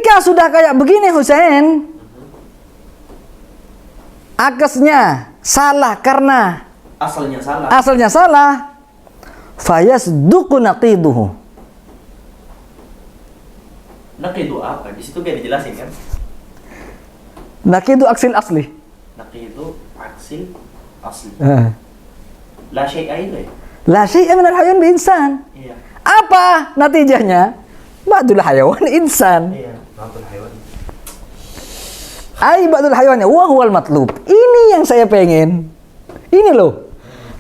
Ketika sudah kayak begini Husain, akesnya salah karena asalnya salah, fayasduqu naqiduhu. Naqidu apa? Di situ gak dijelasin kan? Naqidu aksil asli. Naqidu aksil asli. La syai'a itu ya? La syai'a minal hayawan bi insan. Iya. Apa natijahnya? Ba'dul hayawan insan. Iya, ba'dul hayawan. Ai ba'dul hayawan wa huwal matlub. Ini yang saya pengen. Ini loh.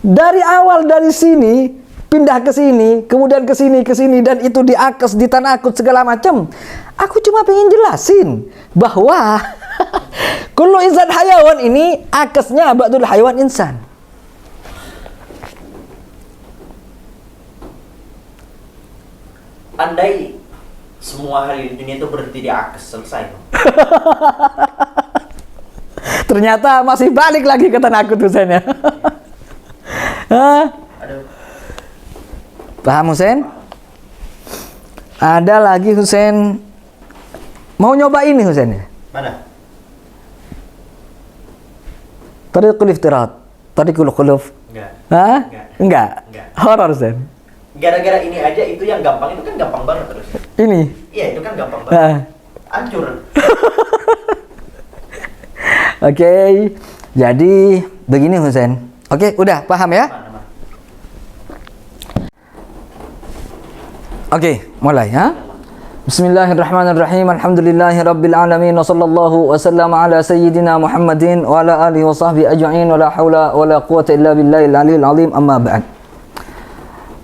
Dari awal dari sini pindah ke sini, kemudian ke sini dan itu diakes, ditanakut segala macam. Aku cuma pengen jelasin bahwa kullu insan hayawan ini akesnya ba'dul hayawan insan. Andai semua hal di dunia itu berhenti di akes, selesai. Ternyata masih balik lagi ke tanakut Husain ya. Paham Husain? Ada lagi Husain mau nyoba ini Husain ya? Mana? Tariqul iftirat, tariqul khuluf. Enggak. Hah? Enggak. Enggak. Horor Husain. Gara-gara ini aja itu yang gampang, itu kan gampang banget terus. Ini. Iya, itu kan gampang banget. Hancur. Oke. Jadi begini Husain. Oke, udah paham ya? Mana? Oke, mulai ya. Bismillahirrahmanirrahim. Alhamdulillahirabbil alamin wa sallallahu wasallam ala sayyidina Muhammadin wa ala alihi wa sahbihi ajma'in wa la haula wa la quwwata illa billahil aliyil azim, amma ba'd.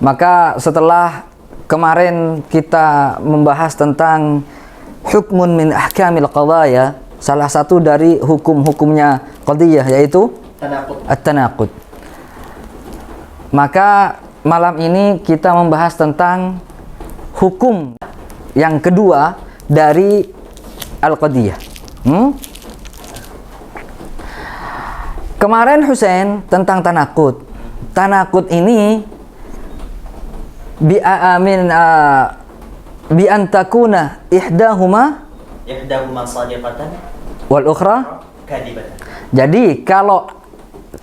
Maka setelah kemarin kita membahas tentang hukmun min ahkamil qadaya, salah satu dari hukum-hukumnya qadiyah yaitu at-tanaqud. Maka malam ini kita membahas tentang hukum yang kedua dari al-qadiyah. Kemarin Husain tentang tanaqud. Tanaqud ini bi an takuna ihdahuma shadiqatan wal ukhra kadhibatan. Jadi kalau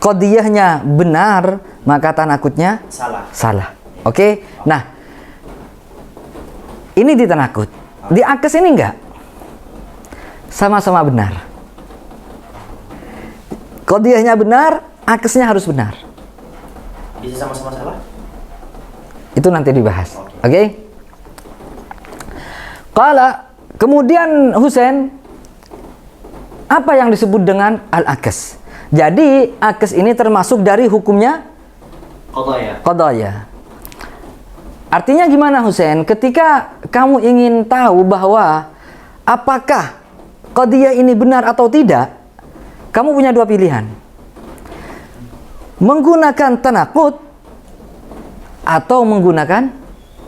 qadiyahnya benar, maka tanakutnya salah. Oke? Nah, ini di tanakut. Di akes ini enggak. Sama-sama benar. Qadiyahnya benar, akesnya harus benar. Bisa sama-sama salah? Itu nanti dibahas. Oke? Qala, kemudian Husain, apa yang disebut dengan al-akes? Jadi, akes ini termasuk dari hukumnya qadaya. Artinya gimana Husain? Ketika kamu ingin tahu bahwa apakah qadiyah ini benar atau tidak, kamu punya dua pilihan. Menggunakan tanaqud atau menggunakan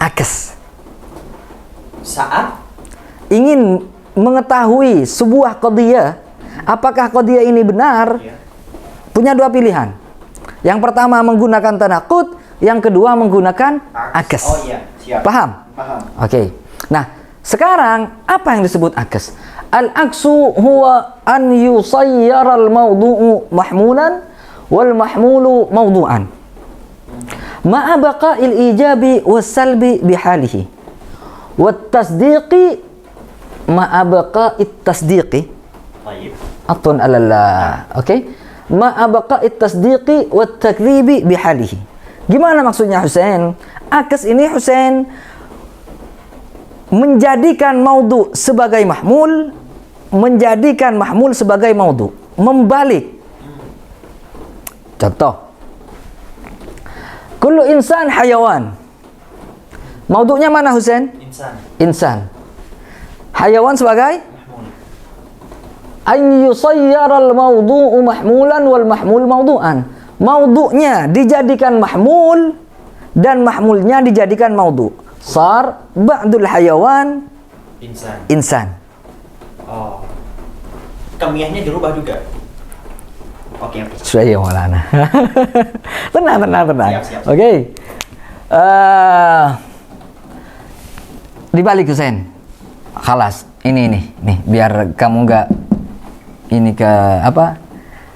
akes. Saat ingin mengetahui sebuah qadiyah, apakah qadiyah ini benar, punya dua pilihan. Yang pertama menggunakan tanaqud, yang kedua menggunakan akes. Oh iya, siap. Paham? Paham. Oke. Nah, sekarang apa yang disebut akes? Al-aksu huwa an yusayyara al-mawdu'u mahmulan wal mahmulu mawdu'an. Ma'a baqa'il ijabi was salbi bihalihi. Wat tasdiqi ma'a baqa'it tasdiqi. Baik. Atun alalla. Oke? Ma'a baqa'it tasdiqi wat takdzibi bihalihi. Gimana maksudnya Husain? Akes ini Husain menjadikan maudhu sebagai mahmul, menjadikan mahmul sebagai maudhu, membalik. Contoh, kullu insan hayawan. Maudhunya mana Husain? Insan. Hayawan sebagai an yusayyara al-mawdu'u mahmulan wal mahmul mawdu'an. Maudhu'nya dijadikan mahmul dan mahmulnya dijadikan maudhu'. Sar ba'dul hayawan insan. Oh. Kemiahnya dirubah juga. Oke. Sudah ya Maulana. tenang. Siap. Oke. Dibalik Husain. Khalas. Ini nih, biar kamu nggak ini ke apa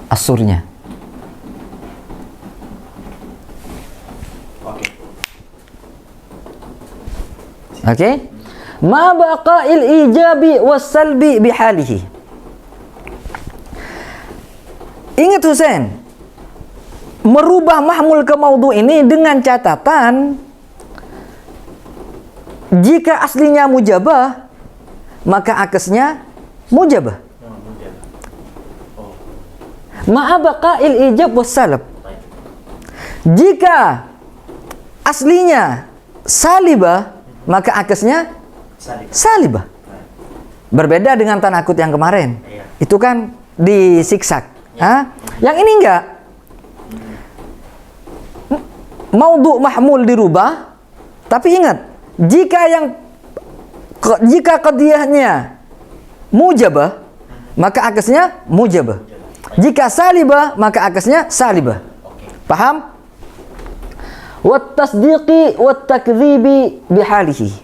asurnya. Oke. Oke? Ma baqa'il ijabi was salbi bihalihi. Ingat Husain, merubah mahmul ke maudhu ini dengan catatan jika aslinya mujabah maka akasnya mujabah. Oh. Ma baqa'il ijab was salb. Baik. Jika aslinya salibah maka akasnya Salib. salibah. Baik. Berbeda dengan tanakut yang kemarin. Iya. Itu kan disiksak. Hah? Yang ini enggak. Maudhu mahmul dirubah, tapi ingat, jika qadiyahnya mujabah, maka akasnya mujabah. Jika salibah, maka akasnya salibah. Oke. Paham? Wat tasdiqi wat takdzibi bihalihi.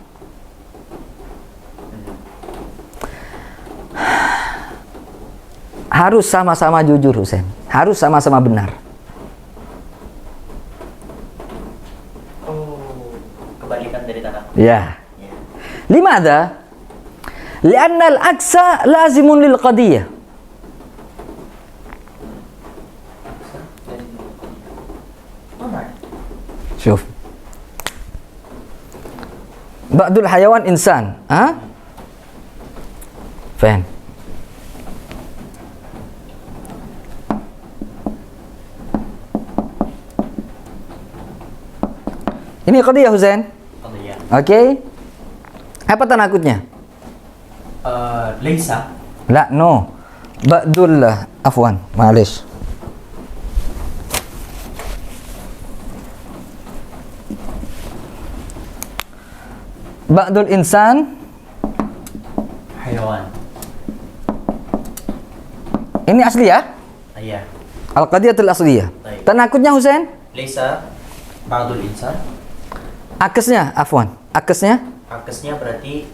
Harus sama-sama jujur Husain. Harus sama-sama benar. Oh, kebalikan dari tanah. Ya. Ya. Limada? Lianna al-aksa lazimun lil qadiyah. Alright. Syuf. Ba'dul hayawan insan. Ha? Faham? Ini qadiyah Husain. Qadiyah. Oke. Apa tanakutnya? Laisa. La, no. Ba'dul afwan, ma'alish. Ba'dul insan. Hayawan. Ini asli ya? Iya. Al-qadiyatul asliyah. Baik. Tanakutnya Husain? Laisa ba'dul insan. Akesnya, afwan. Akesnya? Akasnya berarti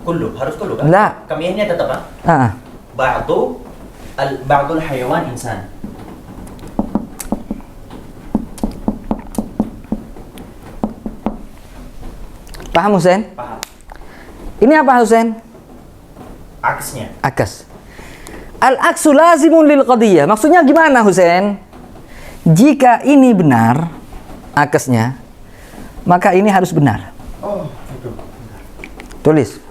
kullu, harus kullu kan? La. Kamiannya tetap ah. Ah. Ba'dul hayawan insan. Paham Husain? Paham. Ini apa Husain? Akasnya. Akas. Al-aksu lazimun lil qadiyah. Maksudnya gimana Husain? Jika ini benar akasnya, maka ini harus benar. Oh, itu. Tulis.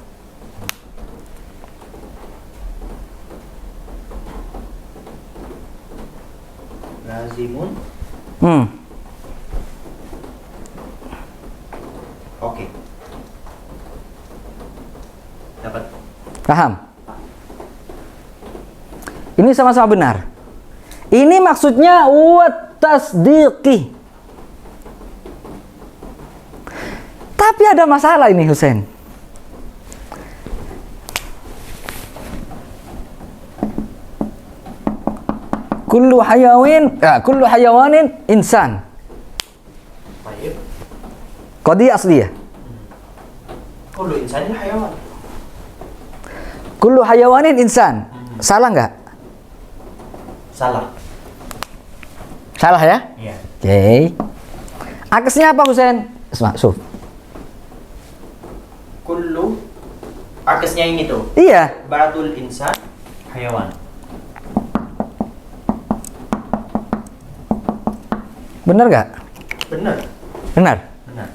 Lazimun. Oke. Dapat. Paham? Ini sama-sama benar. Ini maksudnya wat tasdiqi. Tapi ada masalah ini Husain. Kullu hayawanin insan. Baik. Qadiyah asliyah. Kullu insanin hayawan. Kullu hayawanin insan. Salah nggak? Salah. Salah ya? Iya. Oke. Akasnya apa Husain? Suf. Kullu akasnya ini tuh. Iya. Ba'dul insan hayawan. Benar nggak? Benar. Benar. Benar.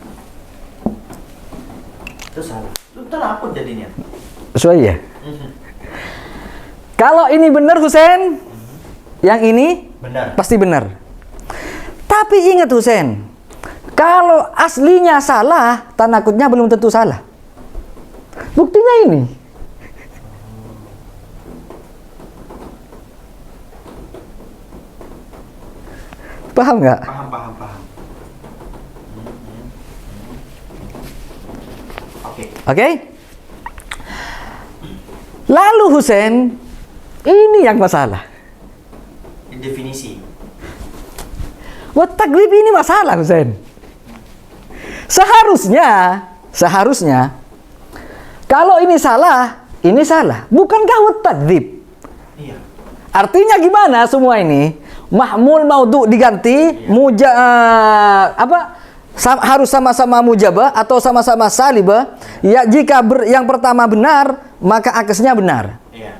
Itu salah. Itu terapun jadinya. Sesuai ya? Kalau ini benar Husain, yang ini Benar. pasti benar. Tapi ingat Husain, kalau aslinya salah, tanakutnya belum tentu salah. Buktinya ini. Paham nggak? Paham. Oke. Oke? Lalu Husain, ini yang masalah. Definisi. Wat taglib ini masalah Husain. Seharusnya Kalau ini salah, bukankah wat takdzib? Iya. Artinya gimana semua ini? Mahmul maudhu diganti, harus sama-sama mujabah atau sama-sama salibah. Ya, jika yang pertama benar, maka akasnya benar. Iya.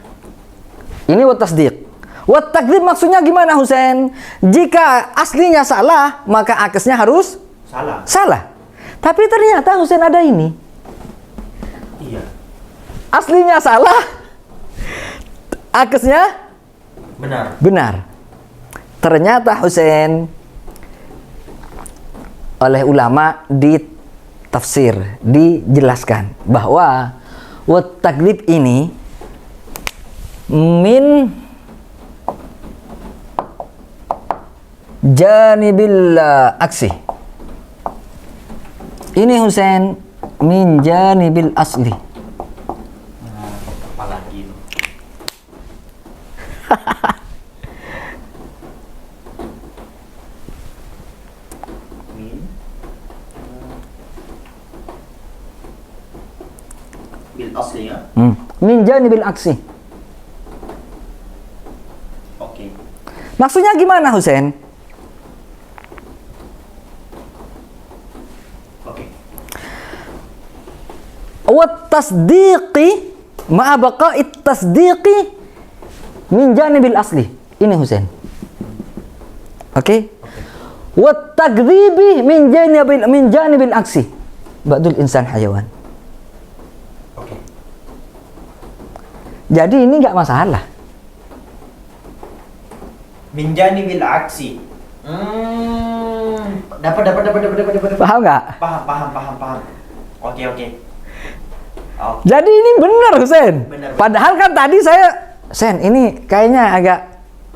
Ini wat tasdiq. Wat takdzib maksudnya gimana, Husain? Jika aslinya salah, maka akasnya harus salah. Tapi ternyata Husain ada ini. Iya. Aslinya salah, akasnya benar. Ternyata Husain oleh ulama di tafsir dijelaskan bahwa wat takdzib ini min janibil aksi. Ini Husain min janibil asli. Apalagi itu. Bil asli ya. Min janibil aksi. Oke. Maksudnya gimana, Husain? Wat tasdiqi ma'a baqa'it tasdiqi min janibil asli. Ini Husain. Oke? Wat takdzibi min janibil aksi. Ba'dul insan hayawan. Oke. Jadi ini enggak masalah. Min janibil aksi. Dapat. Paham enggak? Paham. Oke. Oh. Jadi ini benar, Husain. Benar. Padahal kan tadi Sen, ini kayaknya agak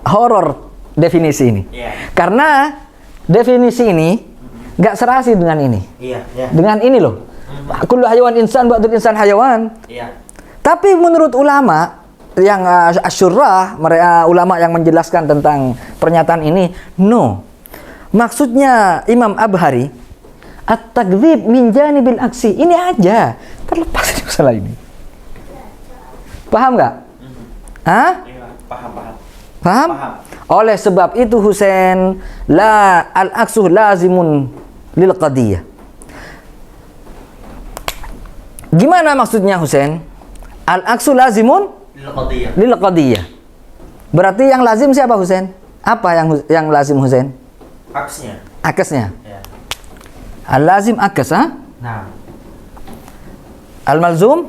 horor definisi ini. Iya. Karena definisi ini nggak serasi dengan ini. Iya. Dengan ini loh. Kullu hayawan insan ba'dul insan hayawan. Iya. Tapi menurut ulama yang asyurrah, ulama yang menjelaskan tentang pernyataan ini, no. Maksudnya Imam Abhari, at-takdzib min janibil aksi. Ini aja. Terlepas dari masalah ini. Paham nggak? Hah? Iya, paham. Paham? Oleh sebab itu Husain, al-aksu lazimun lil qadiyah. Gimana maksudnya Husain? Al-aksu lazimun lil qadiyah. Berarti yang lazim siapa, Husain? Apa yang lazim, Husain? Akasnya. Ya. Al-lazim akas, ha? Nah. Al-malzum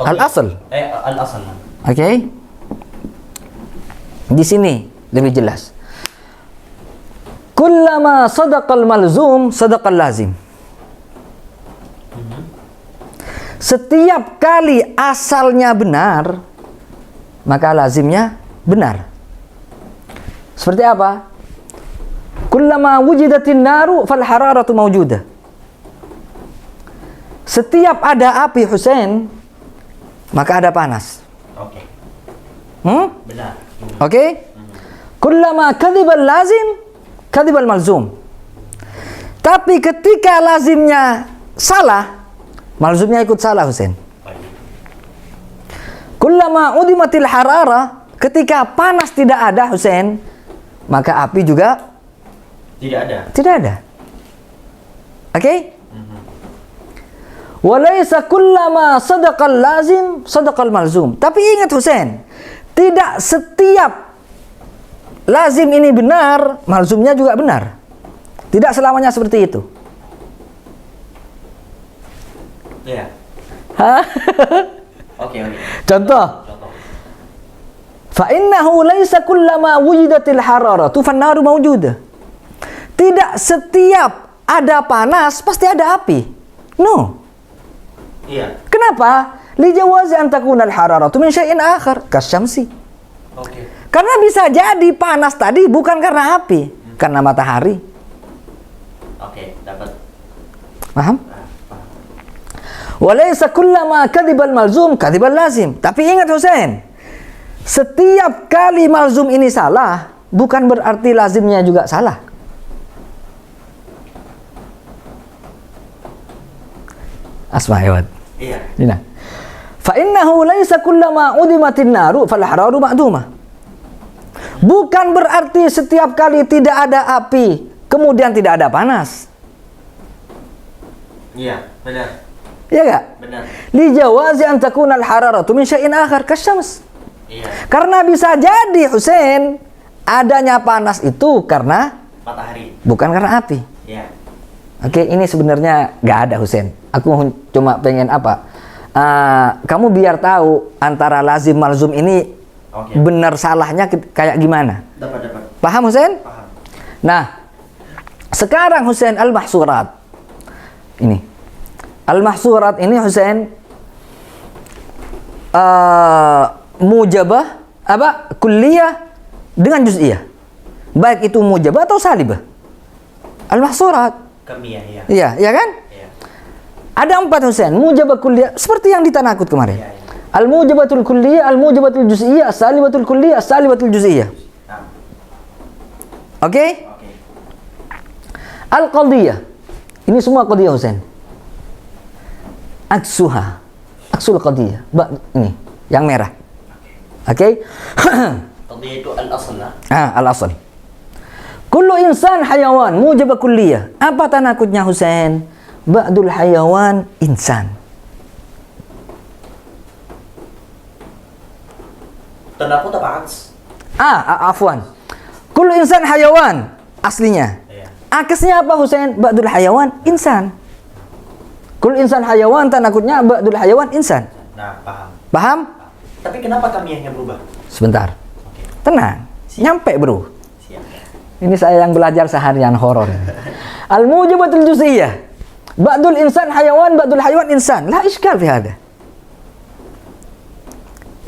al-asl. Al-asl. Oke. Di sini lebih jelas. Kullama sadaqal malzum sadaqal lazim. Setiap kali asalnya benar, maka lazimnya benar. Seperti apa? Kullama wujidatin naru fal hararatu mawjudah. Setiap ada api, Husain, maka ada panas. Oke. Benar. Oke? Kullama kadhibal lazim, kadhibal malzum. Tapi ketika lazimnya salah, malzumnya ikut salah, Husain. Kullama udimatil harara, ketika panas tidak ada, Husain, maka api juga tidak ada. Oke? Walaysa kullama sadaqal lazim sadaqal malzum. Tapi ingat Husain, tidak setiap lazim ini benar, malzumnya juga benar. Tidak selamanya seperti itu. Iya. Hah? Oke. Contoh. Fa innahu laysa kullama wujidatil hararatu fannaru mawjudah. Tidak setiap ada panas pasti ada api. No. Iya. Kenapa? Li jawazi an takuna al-hararatu min syai'in akhar kasyamsi. Oke. Karena bisa jadi panas tadi bukan karena api, karena matahari. Oke, dapat. Paham? Walaysa kullama kadhibal malzum kadhibal lazim. Tapi ingat Husain, setiap kali malzum ini salah, bukan berarti lazimnya juga salah. Asma hewan. Iya. Nah, fa innahu laisa kullama udimatin naru fal hararu ma'dumah. Bukan berarti setiap kali tidak ada api, kemudian tidak ada panas. Iya, benar. Iya enggak? Benar. Li jawazi an takuna al-hararatu min syai'in akhar kasyams. Iya. Karena bisa jadi Husain adanya panas itu karena Matahari. bukan karena api. Iya. Oke, ini sebenarnya nggak ada Husain. Aku cuma pengen apa? Kamu biar tahu antara lazim malzum ini Oke. benar salahnya kayak gimana. Dapat. Paham Husain? Paham. Nah, sekarang Husain al-mahsurat. Ini. Al-mahsurat ini Husain mujabah apa? Kulliyah dengan juz'iyah. Baik itu mujabah atau salibah. Al-mahsurat. Kamiyah, ya. Iya, iya kan? Iya. Ada 4 Husain, mujabah kulliyah seperti yang ditanakut kemarin. Iya, iya. Al-mujabatul kulliyah, al-mujabatul juz'iyah, as-salibatul kulliyah, as-salibatul juz'iyah. Nah. Oke? Oke. Al-qadiyah. Ini semua qadiyah Husain. Aksuha. Aksul qadiyah. Ini yang merah. Oke? Qadiyah itu al-asl lah. Al-asl. Kullu insan hayawan mujabah kulliyah. Apa tanakutnya Husain? Ba'dul hayawan insan. Tanakut apa aks? Afwan. Kullu insan hayawan aslinya. Iya. Akasnya apa Husain? Ba'dul hayawan insan. Kullu insan hayawan tanakutnya ba'dul hayawan insan. Nah, paham. Paham? Tapi kenapa kamiyahnya berubah? Sebentar. Oke. Tenang. Nyampe, Bro. Siap. Ini saya yang belajar seharian horor. Al-mujabatul juz'iyah. Ba'dul insan hayawan, ba'dul hayawan insan. La iskal fi hada.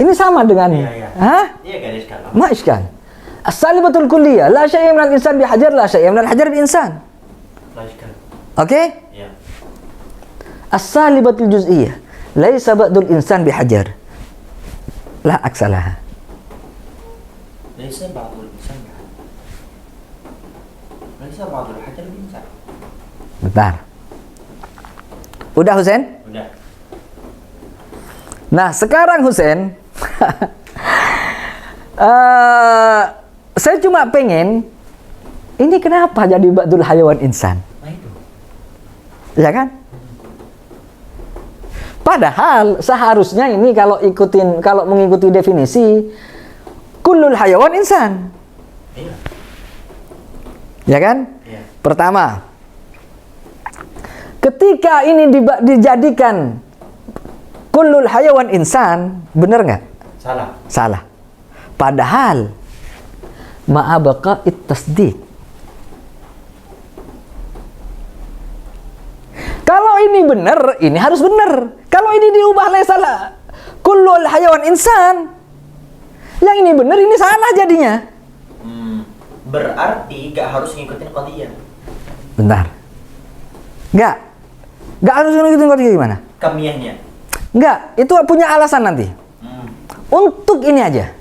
Ini sama dengan Iya. Hah? Iya, garis kalau. Ma iskal. As-salibatul kulliyah, la syai'a minal insan bi hajar, la syai'a minal hajar bi insan. Logikal. Oke? Iya. As-salibatul juz'iyah, laisa ba'dul insan bi hajar. La aksalaha. Laisa ba'dul insan bihajar. Laisa ba'dul hajar biinsan. Bentar. Udah Husain? Udah. Nah, sekarang Husain saya cuma pengen ini kenapa jadi ba'dul hayawan insan? Nah itu. Ya kan? Padahal seharusnya ini kalau mengikuti definisi kullul hayawan insan. Iya. Ya kan? Iya. Pertama, ketika ini dijadikan kullul hayawan insan, benar nggak? Salah. Salah. Padahal ma'abqa it-tasdiq. Kalau ini benar, ini harus benar. Kalau ini diubah salah. Kullul hayawan insan. Yang ini benar, ini salah jadinya. Berarti gak harus ngikutin qadiyah. Bentar. Nggak harus ngikutin qadiyah gimana? Kamiyahnya. Nggak, itu punya alasan nanti. Untuk ini aja.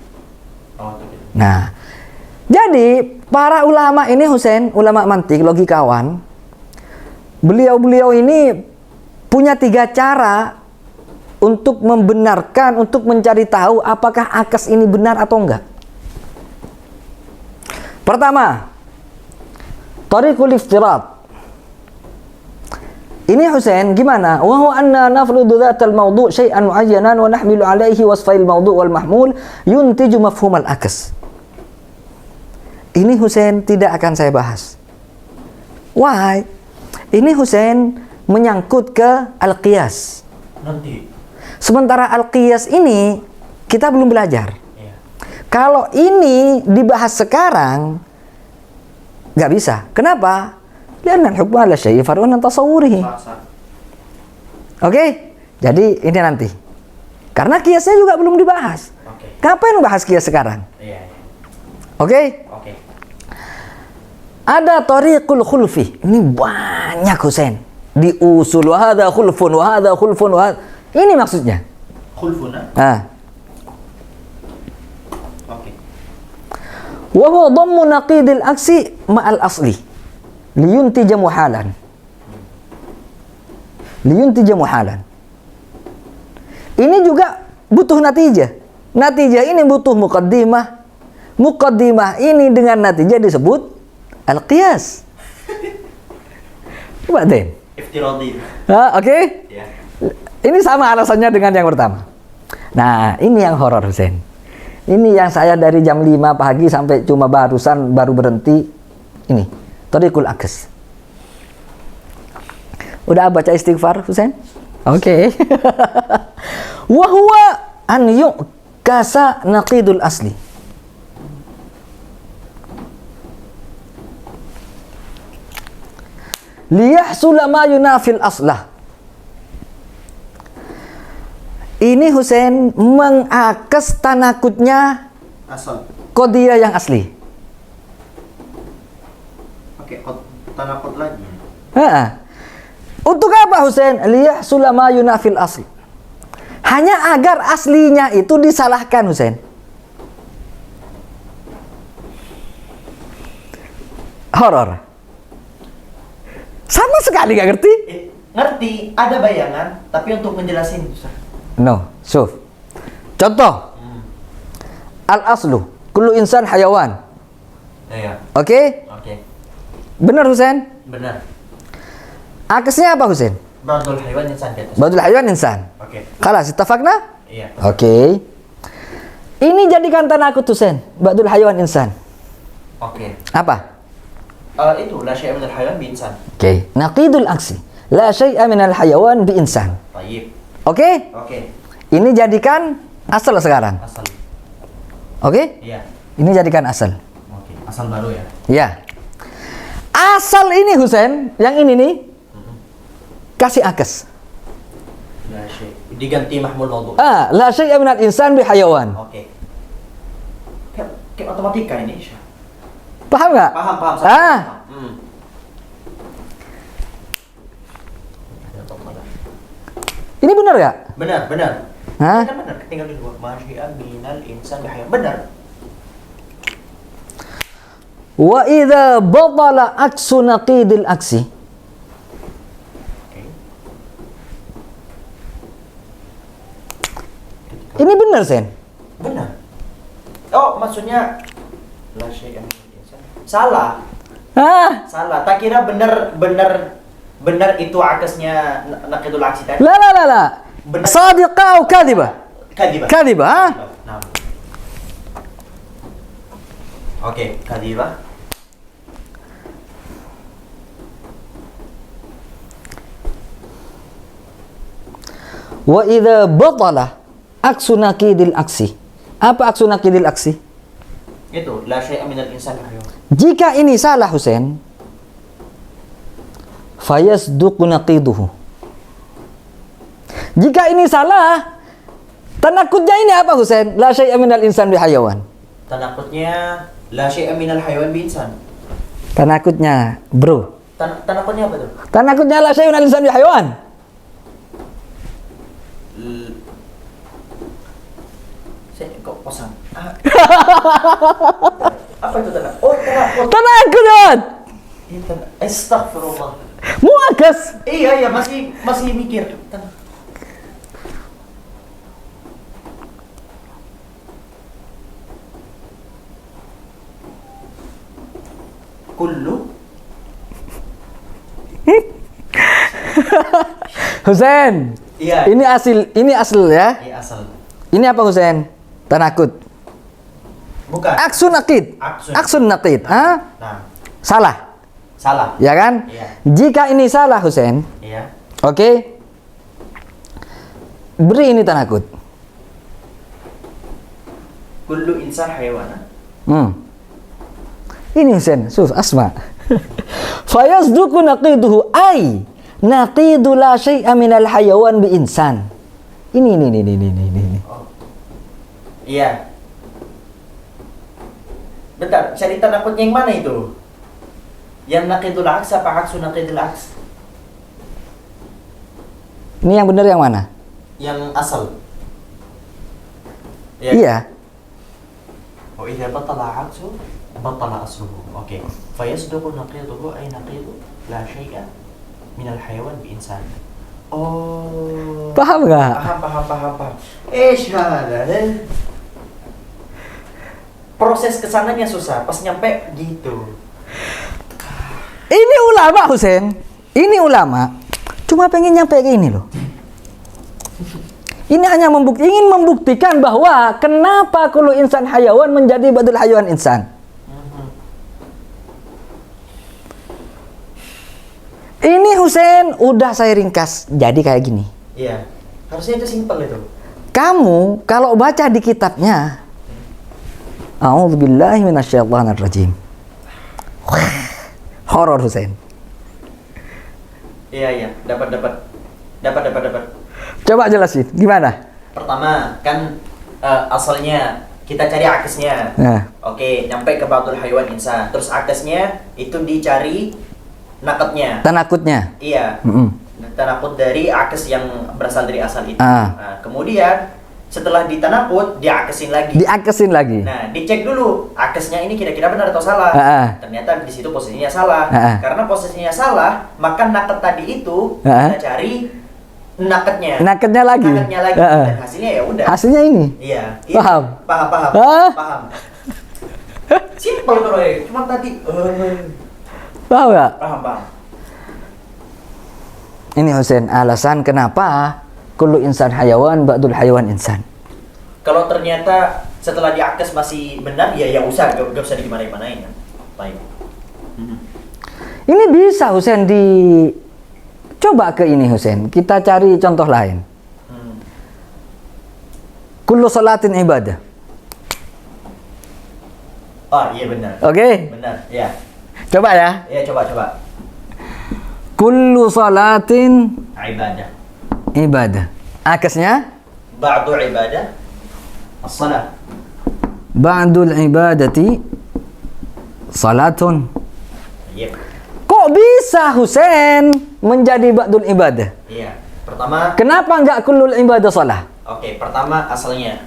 Oh, gitu. Nah, jadi para ulama ini Husain, ulama mantik, logikawan, beliau ini punya 3 cara untuk membenarkan, untuk mencari tahu apakah akas ini benar atau enggak. Pertama, tariqul iftirat. Ini Husain gimana? Wa huwa anna nafrudu dzatal mawdu' syai'an mu'ayyanan wa nahmilu 'alaihi wasfail mawdu' wal mahmul yuntiju mafhumal akas. Ini Husain tidak akan saya bahas. Why? Ini Husain menyangkut ke al-qiyas. Nanti. Sementara al-qiyas ini kita belum belajar. Iya. Kalau ini dibahas sekarang nggak bisa. Kenapa? Lianna al-hukmu ala syai'i far'un an tasawwurihi. Masa. Oke? Jadi ini nanti. Karena kiasnya juga belum dibahas. Oke. Ngapain bahas kias sekarang? Iya. Oke? Oke. Ada tariqul khulfi. Ini banyak Husain. Di usul wa hadza khulfun wa hadza khulfun wa ini maksudnya. Khulfuna. Oke. Wa huwa dhammu naqidil aksi ma'al asli. Liyuntija muhalan. Ini juga butuh natijah. Natijah ini butuh muqaddimah. Muqaddimah ini dengan natijah disebut al-qiyas. Batin. Iftiradi. Oke? Ya. Ini sama alasannya dengan yang pertama. Nah, ini yang horor, Husain. Ini yang saya dari jam 5 pagi sampai cuma baru berhenti. Ini, Thariqul Aqs. Udah baca istighfar, Husain? Oke. Wa huwa an yu'kasa naqidul asli. Liyahsula ma yunafil aslah. Ini Husain mengakes tanakutnya Asal. qadiyah yang asli. Oke, tanakut lagi. Untuk apa Husain? Liyahsula ma yunafil asli. Hanya agar aslinya itu disalahkan, Husain. Horor. Sama sekali gak ngerti? Ngerti, ada bayangan, tapi untuk menjelasin susah. No, syuf. Contoh. Al-aslu, kullu insan hayawan. Iya. Oke? Oke. Benar, Husain? Benar. Akasnya apa, Husain? Ba'dul haywan insan di atas. Badul haywan insan. Oke. Khalas, ittafaqna? Iya. Oke. Ini jadikan tanakut, Husain. Badul haywan insan. Oke. Apa? Itu la syai'a minal haywan bi insan. Oke. Naqidul aksi. La syai'a minal hayawan bi insan. Tayyib. Oke? Oke. Ini jadikan asal sekarang. Asal. Oke? Iya. Ini jadikan asal. Oke. Asal baru ya. Ya. Asal ini, Husain, yang ini nih, kasih akes. La syai'. Diganti mahmul maudhu. La syai'a minal insan bi hayawan. Oke. Kayak matematika ini, Syah. Paham nggak? Paham. Ini benar nggak? Benar. Hah? Kan benar, tinggal dulu. Masyi'a minal insan bihayyan. Benar. Wa idza batala aksu naqidil aksi. Oke. Ini benar, Sen? Benar. Oh, maksudnya la syai'a minal insan. Salah. Salah. Tak kira benar itu akasnya naqidul aksi tadi. La. Benar. Sadiqa atau kadhiba? Kadhiba. Kadhiba, Nah. Oke, kadhiba. Wa idza batala aksu naqidil aksi. Apa aksu naqidil aksi? Itu la syai'a minal insan bihayyan. Jika ini salah, Husain, fayasduqu naqiduhu. Jika ini salah, tanakutnya ini apa, Husain? La syai'a minal insan bi hayawan. Tanakutnya la syai'a minal haywan bi insan. Tanakutnya, bro. Tanakutnya apa tuh? Tanakutnya la syai'a minal insan bi hayawan. Saya kok kosong. Apa itu tanak? Oh, tanakut. Tanakut, Wan. Astaghfirullah. Muakas. Iya, masih mikir. Kullu Husain. Iya. Ini asal ya. Iya asal. Ini apa, Husain? Tanakut. Bukan. Aksun naqid. Aksun naqid. Nah. Salah. Salah. Ya kan? Iya. Jika ini salah, Husain. Iya. Oke. Beri ini tanakut. Kullu insan haywana. Ini Husain, asma. Fayasduqu naqiduhu ay naqidu la syai'a minal hayawan bi insan. Ini. Oh. Iya. Bentar, bisa ditanakutnya yang mana itu? Yang naqidul aks apa aksu naqidul aks? Ini yang benar yang mana? Yang asal. Iya. Oh, idza batala aksu batala asluhu. Oke. Fayasduqu naqiduhu ay naqidu la syai'a minal hayawan bi insan. Oh. Paham nggak? Paham. Syahada. Proses kesananya susah, pas nyampe gitu. Ini ulama Husain, ini ulama cuma pengen nyampe ke ini loh. Ini hanya ingin membuktikan bahwa kenapa kullu insan hayawan menjadi badul hayawan insan. Ini Husain udah saya ringkas jadi kayak gini. Iya, harusnya itu simpel itu. Kamu kalau baca di kitabnya, A'udzubillahi minasyaitonirrajim. Horor Husain. Iya, dapat. Coba jelasin, gimana? Pertama, kan asalnya kita cari akesnya. Nah. Oke, nyampe ke ba'dul hayawan insan. Terus akesnya itu dicari nakatnya. Tanakutnya. Iya. Tanakut dari akes yang berasal dari asal itu. Nah, kemudian setelah ditanakut, diakesin lagi. Diakesin lagi. Nah, dicek dulu akesnya ini kira-kira benar atau salah. Ternyata di situ posisinya salah. Karena posisinya salah, maka naket tadi itu kita cari naketnya. Naketnya lagi. Dan hasilnya ya udah. Hasilnya ini. Iya. Paham. Paham. Simpel tuh, Roy. Cuma tadi. Paham nggak? Paham. Ini Husain alasan kenapa kullu insan hayawan ba'dul hayawan insan. Kalau ternyata setelah diakes masih benar, ya usah, gak usah digimana-gimanain kan. Baik. Ini bisa Husain coba ke ini Husain. Kita cari contoh lain. Kullu salatin ibadah. Oh iya benar. Oke. Benar, ya. Coba ya. Iya coba. Kullu salatin ibadah. Akesnya? Ba'du ibadah as-salah. Ba'dul ibadati salatun. Yep. Kok bisa Husain menjadi ba'dul ibadah? Iya. Pertama, kenapa enggak kullul ibadah salah? Oke, pertama asalnya.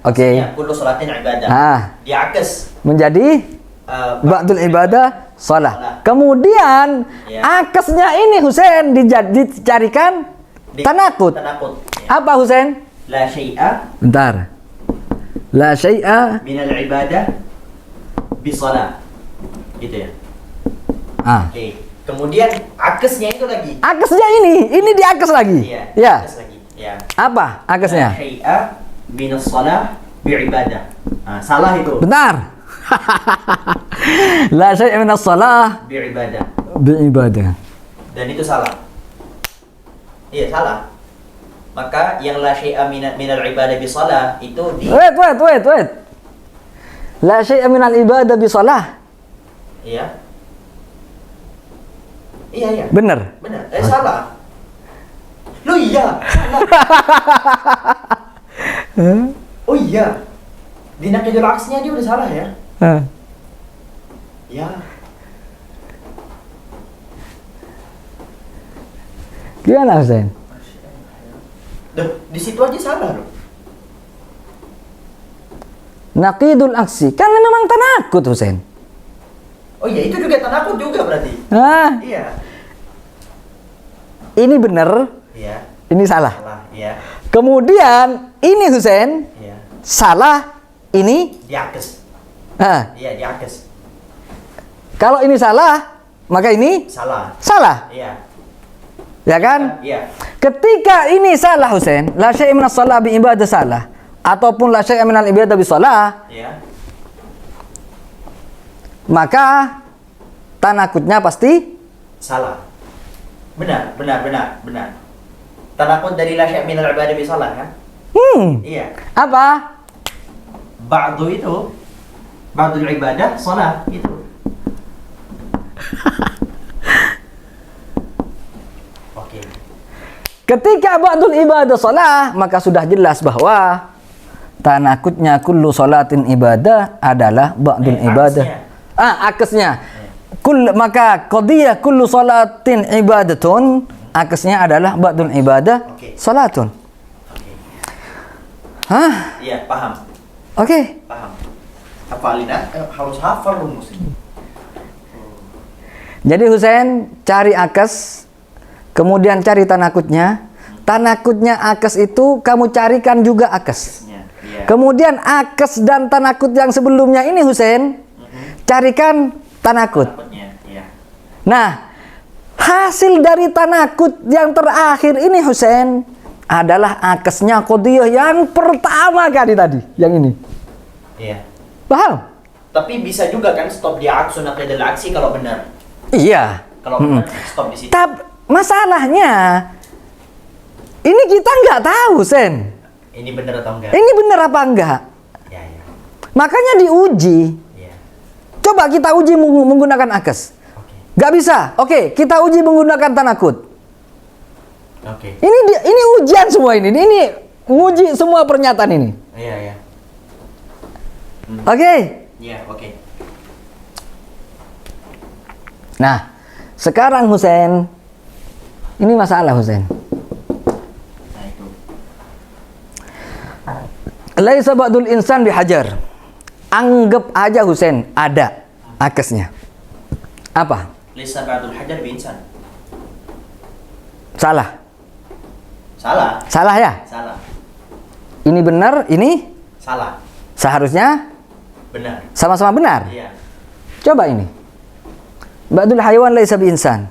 Oke. Ya, kullu salatin ibadah. Diakes menjadi ba'dul ibadah salah. Kemudian akesnya ini Husain dicarikan tanakut. Ya. Apa Husain? La syai'a. Bentar. La syai'a minal ibadah bisalah. Gitu ya. Oke. Kemudian akesnya itu lagi. Akesnya ini diakes lagi. Iya. Ya. Akes lagi. Ya. Apa akesnya? La syai'a minas salah bi'ibadah. Salah itu. Bentar. La syai'a minas salah bi'ibadah. Dan itu salah. Iya, salah. Maka yang la syai'a minal ibadah bisalah itu di Wait. La syai'a minal ibadah bisalah. Iya. Iya. Benar. Salah. Loh iya, salah. Oh iya. Di nakidul aksnya dia udah salah ya? Ya. Gimana Husain? Di situ aja salah loh. Naqidul aksi kan memang tanakut Husain. Oh iya, itu juga tanakut juga berarti. Iya. Ini benar. Iya. Ini salah. Iya. Kemudian ini Husain. Iya. Salah. Ini diakes. Iya, diakes. Kalau ini salah, maka ini salah. Iya. Ya kan? Iya. Ketika ini salah Husain, la syai'a minas shalah bi ibadah salah ataupun la syai'a minal ibadah bi shalah. Iya. Maka tanakutnya pasti salah. Benar. Tanakut dari la syai'a minal ibadah bi shalah kan? Iya. Apa? Ba'du itu ba'dul ibadah shalah itu. Ketika ba'dul ibadah salah, maka sudah jelas bahwa tanakutnya kullu salatin ibadah adalah ba'dul ibadah. Akesnya. Maka qadiyah kullu salatin ibadatun, akesnya adalah ba'dul ibadah salatun. Iya, paham. Oke. Paham. Hafalin, harus hafal rumus ini. Jadi Husain cari akes. Kemudian cari tanakutnya. Tanakutnya akes itu kamu carikan juga akes. Iya. Kemudian akes dan tanakut yang sebelumnya ini Husain, carikan tanakut. Takutnya, iya. Nah, hasil dari tanakut yang terakhir ini Husain adalah akesnya qadhiyah yang pertama kali tadi, yang ini. Iya. Paham? Tapi bisa juga kan stop di aksu naqidul aksi kalau benar. Iya. Kalau benar stop di situ. Tapi masalahnya ini kita nggak tahu, Sen. Ini benar atau enggak? Ini benar apa enggak? Ya, ya. Makanya diuji. Iya. Coba kita uji menggunakan akes. Oke. Nggak bisa. Oke, kita uji menggunakan tanakut. Oke. Ini ujian semua ini. Ini nguji semua pernyataan ini. Iya, iya. Oke. Iya, oke. Nah, sekarang Husain, ini masalah Husain. Nah, itu. Laisa ba'dul insan bihajar. Anggap aja Husain ada akesnya. Apa? Laisa ba'dul hajar bi insan. Salah. Salah. Salah ya? Salah. Ini benar, ini Salah. seharusnya Benar. sama-sama benar. Iya. Coba ini. Ba'dul hayawan laisa bi insan.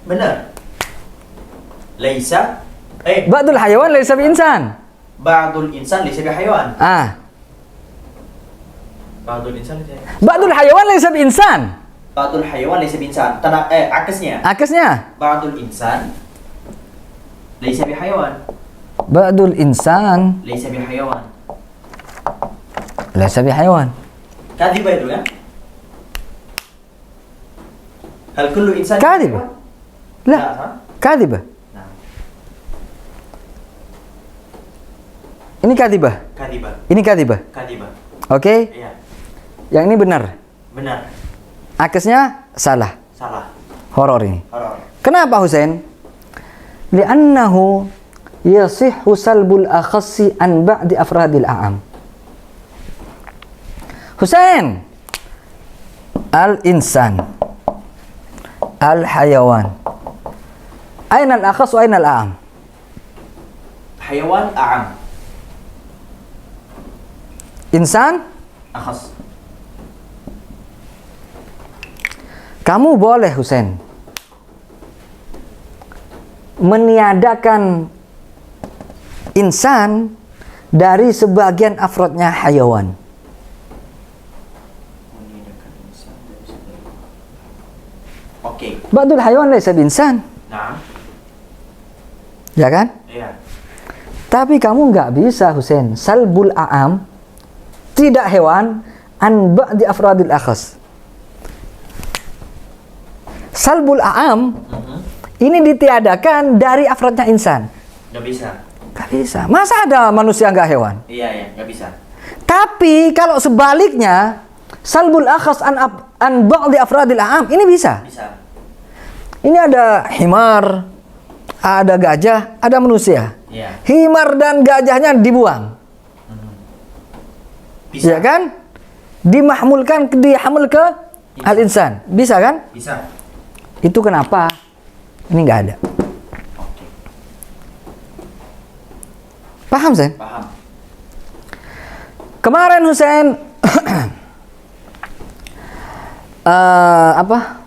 Benar. Laisa Ba'dul hayawan laisa bi insan. ba'dul insan laisa bi hayawan. Ah. Ba'dul insan laisa. Ba'dul hayawan laisa bi insan. Ba'dul hayawan laisa bi insan. Akesnya. Akesnya Ba'dul insan laisa bi hayawan. ba'dul insan Laisa bi hayawan. laisa bi hayawan. Kadhiba itu kan? Hal kullu insan Kadhiba. La, La, ha? kadhiba. Nah, Ini kadhiba. kadhiba. Ini kadhiba. Kadhiba. Oke? Iya. Yang ini benar. Benar. Akesnya salah. Salah. Horor ini. Horor. Kenapa Husain? Li'annahu yasihhu salbul akhassi an ba'di afradil a'am. Husain, al-insan, al-hayawan. Aina al-akhas wa aina al-a'am? Hayawan a'am. Insan, Akhas. kamu boleh Husain meniadakan insan dari sebagian afrodnya hayawan. Oke. Ba'dul hayawan laisa binsan. Nah. Ya kan? Iya. Tapi kamu nggak bisa Husain salbul a'am, tidak hewan, an ba'di afradil akhas. Salbul a'am ini ditiadakan dari afrodnya insan. Nggak bisa. Nggak bisa. Masa ada manusia nggak hewan? Iya, iya, nggak bisa. Tapi kalau sebaliknya salbul akhas an ba'di afradil a'am ini bisa. Bisa. Ini ada himar, ada gajah, ada manusia. Iya. Himar dan gajahnya dibuang. Bisa. Ya kan? Dihamul ke al-insan. Bisa kan? Bisa. Itu kenapa ini nggak ada. Oke. Paham, Sen? Paham. Kemarin Husain apa?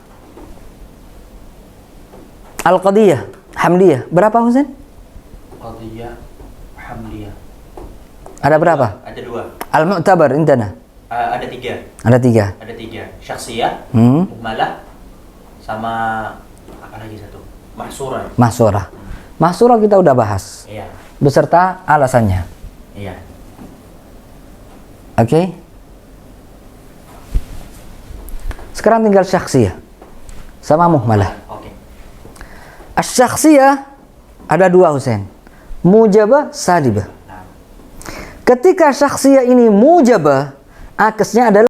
Al-Qadiyah, Hamdiyah. Berapa Husain? Qadiyah hamliyah. Ada berapa? Ada 2. Al-Mu'tabar indana. Ada 3. Ada 3. Ada 3. Syakhsiyah, Hmm. mukmalah, sama apa lagi satu? Mahsurah. Mahsurah. Mahsurah kita udah bahas Iya. beserta alasannya. Iya. Oke? Sekarang tinggal syakhsiyah sama muhmalah. Oke. Asy-syakhsiyah ada 2 Husain. Mujabah, sadibah. Nah. Ketika syakhsiyah ini mujabah, akesnya adalah